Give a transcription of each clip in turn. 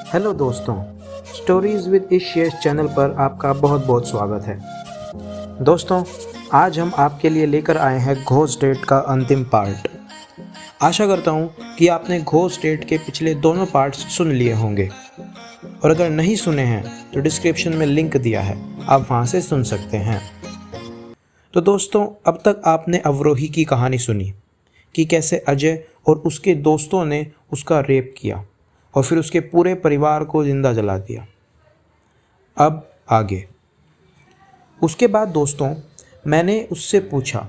Hello दोस्तों, stories with इशियस channel पर आपका बहुत बहुत स्वागत है। दोस्तों, आज हम आपके लिए लेकर आए हैं घोस्ट डेट का अंतिम पार्ट। आशा करता हूँ कि आपने घोस्ट डेट के पिछले दोनों पार्ट्स सुन लिए होंगे, और अगर नहीं सुने हैं तो डिस्क्रिप्शन में लिंक दिया है, आप वहाँ से सुन सकते हैं। तो दोस्तों, अब तक आपने अवरोही की कहानी सुनी कि कैसे अजय और उसके दोस्तों ने उसका रेप किया और फिर उसके पूरे परिवार को जिंदा जला दिया। अब आगे। उसके बाद दोस्तों, मैंने उससे पूछा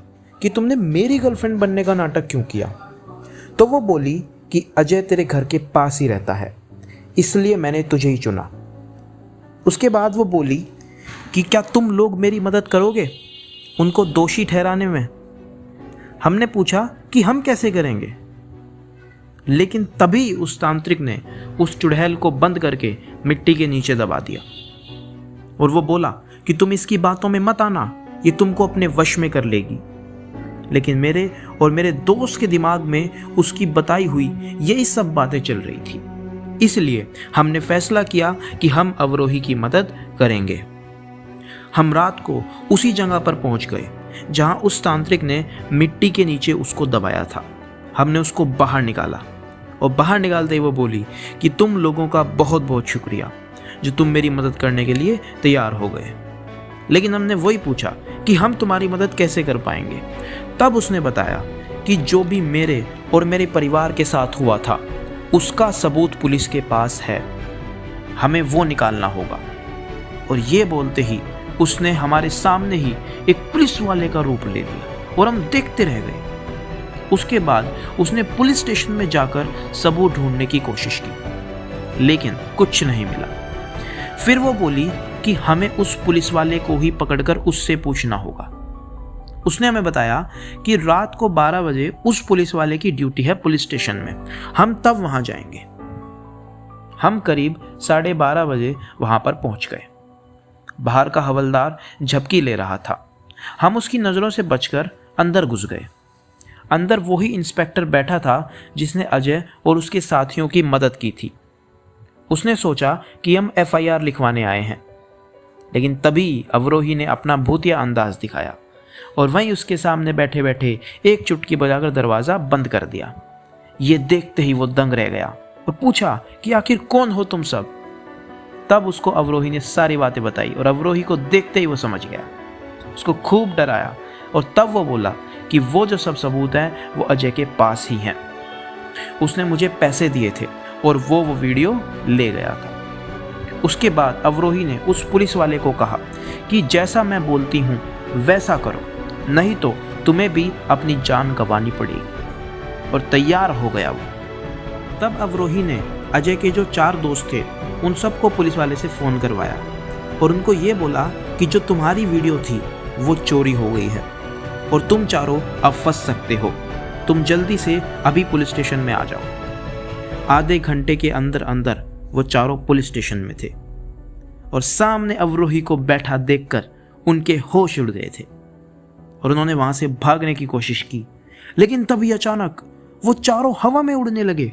कि तुमने मेरी गर्लफ्रेंड बनने का नाटक क्यों किया। तो वो बोली कि अजय तेरे घर के पास ही रहता है, इसलिए मैंने तुझे ही चुना। उसके बाद वो बोली कि क्या तुम लोग मेरी मदद करोगे उनको दोषी ठहराने में। हमने पूछा कि हम कैसे करेंगे, लेकिन तभी उस तांत्रिक ने उस चुड़ैल को बंद करके मिट्टी के नीचे दबा दिया और वो बोला कि तुम इसकी बातों में मत आना, ये तुमको अपने वश में कर लेगी। लेकिन मेरे और मेरे दोस्त के दिमाग में उसकी बताई हुई यही सब बातें चल रही थी, इसलिए हमने फैसला किया कि हम अवरोही की मदद करेंगे। हम रात को उसी जगह पर पहुंच गए जहां उस तांत्रिक ने मिट्टी के नीचे उसको दबाया था। हमने उसको बाहर निकाला और बाहर निकालते ही वो बोली कि तुम लोगों का बहुत बहुत शुक्रिया जो तुम मेरी मदद करने के लिए तैयार हो गए। लेकिन हमने वही पूछा कि हम तुम्हारी मदद कैसे कर पाएंगे। तब उसने बताया कि जो भी मेरे और मेरे परिवार के साथ हुआ था उसका सबूत पुलिस के पास है, हमें वो निकालना होगा। और ये बोलते ही उसने हमारे सामने ही एक पुलिस वाले का रूप ले लिया और हम देखते रह गए। उसके बाद उसने पुलिस स्टेशन में जाकर सबूत ढूंढने की कोशिश की, लेकिन कुछ नहीं मिला। फिर वो बोली कि हमें उस पुलिस वाले को ही पकड़कर उससे पूछना होगा। उसने हमें बताया कि रात को 12 बजे उस पुलिस वाले की ड्यूटी है पुलिस स्टेशन में, हम तब वहां जाएंगे। हम करीब 12:30 बजे वहां पर पहुंच गए। बाहर का हवलदार झपकी ले रहा था। हम उसकी नज़रों से बचकर अंदर घुस गए। अंदर वही इंस्पेक्टर बैठा था जिसने अजय और उसके साथियों की मदद की थी। उसने सोचा कि हम FIR लिखवाने आए हैं, लेकिन तभी अवरोही ने अपना भूतिया अंदाज दिखाया और वहीं उसके सामने बैठे बैठे एक चुटकी बजाकर दरवाज़ा बंद कर दिया। ये देखते ही वो दंग रह गया और पूछा कि आखिर कौन हो तुम सब। तब उसको अवरोही ने सारी बातें बताई और अवरोही को देखते ही वो समझ गया। उसको खूब डराया और तब वो बोला कि वो जो सब सबूत हैं वो अजय के पास ही हैं। उसने मुझे पैसे दिए थे और वो वीडियो ले गया था। उसके बाद अवरोही ने उस पुलिस वाले को कहा कि जैसा मैं बोलती हूँ वैसा करो, नहीं तो तुम्हें भी अपनी जान गंवानी पड़ेगी। और तैयार हो गया वो। तब अवरोही ने अजय के जो 4 दोस्त थे उन सबको पुलिस वाले से फ़ोन करवाया और उनको ये बोला कि जो तुम्हारी वीडियो थी वो चोरी हो गई है और तुम चारों अब फंस सकते हो। तुम जल्दी से अभी पुलिस स्टेशन में आ जाओ। आधे घंटे के अंदर अंदर वो चारों पुलिस स्टेशन में थे और सामने अवरोही को बैठा देखकर उनके होश उड़ गए थे और उन्होंने वहां से भागने की कोशिश की। लेकिन तभी अचानक वो चारों हवा में उड़ने लगे,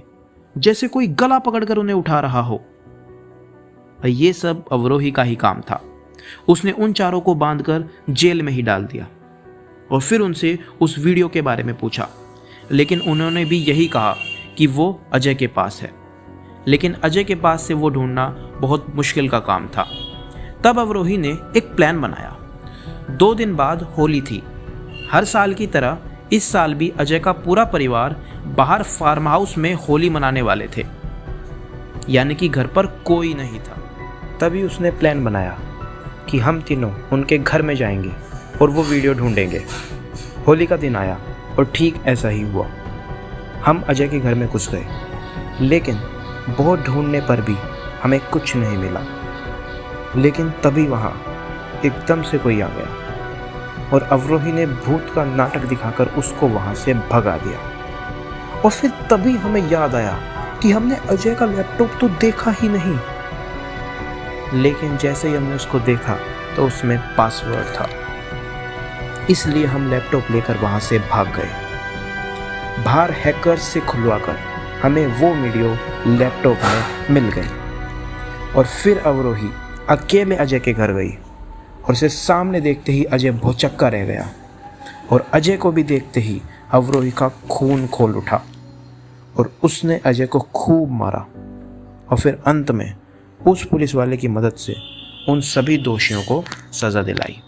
जैसे कोई गला पकड़कर उन्हें उठा रहा हो। ये सब अवरोही का ही काम था। उसने उन चारों को बांधकर जेल में ही डाल दिया और फिर उनसे उस वीडियो के बारे में पूछा, लेकिन उन्होंने भी यही कहा कि वो अजय के पास है। लेकिन अजय के पास से वो ढूंढना बहुत मुश्किल का काम था। तब अवरोही ने एक प्लान बनाया। 2 दिन बाद होली थी। हर साल की तरह इस साल भी अजय का पूरा परिवार बाहर फार्म हाउस में होली मनाने वाले थे, यानी कि घर पर कोई नहीं था। तभी उसने प्लान बनाया कि हम तीनों उनके घर में जाएंगे और वो वीडियो ढूंढेंगे। होली का दिन आया और ठीक ऐसा ही हुआ। हम अजय के घर में घुस गए, लेकिन बहुत ढूंढने पर भी हमें कुछ नहीं मिला। लेकिन तभी वहाँ एकदम से कोई आ गया और अवरोही ने भूत का नाटक दिखाकर उसको वहाँ से भगा दिया। और फिर तभी हमें याद आया कि हमने अजय का लैपटॉप तो देखा ही नहीं। लेकिन जैसे ही हमने उसको देखा तो उसमें पासवर्ड था, इसलिए हम लैपटॉप लेकर वहाँ से भाग गए। बाहर हैकर्स से खुलवाकर हमें वो वीडियो लैपटॉप में मिल गई। और फिर अवरोही अकेले अजय के घर गई और उसे सामने देखते ही अजय भौचक्का रह गया और अजय को भी देखते ही अवरोही का खून खोल उठा और उसने अजय को खूब मारा और फिर अंत में उस पुलिस वाले की मदद से उन सभी दोषियों को सज़ा दिलाई।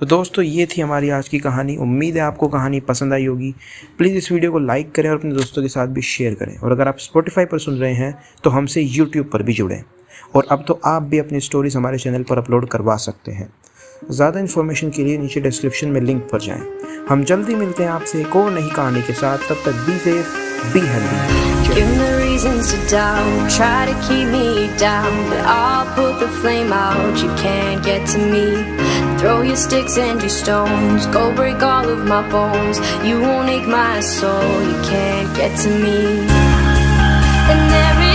तो दोस्तों ये थी हमारी आज की कहानी। उम्मीद है आपको कहानी पसंद आई होगी। प्लीज़ इस वीडियो को लाइक करें और अपने दोस्तों के साथ भी शेयर करें। और अगर आप स्पॉटिफाई पर सुन रहे हैं तो हमसे यूट्यूब पर भी जुड़ें। और अब तो आप भी अपनी स्टोरीज हमारे चैनल पर अपलोड करवा सकते हैं। ज़्यादा इन्फॉर्मेशन के लिए नीचे डिस्क्रिप्शन में लिंक पर जाएं। हम जल्दी मिलते हैं आपसे एक और नई कहानी के साथ। तब तक be safe, be healthy. Give me reasons to doubt, try to keep me down, but I'll put the flame out, you can't get to me. Throw your sticks and your stones, go break all of my bones, you won't ache my soul, you can't get to me. And there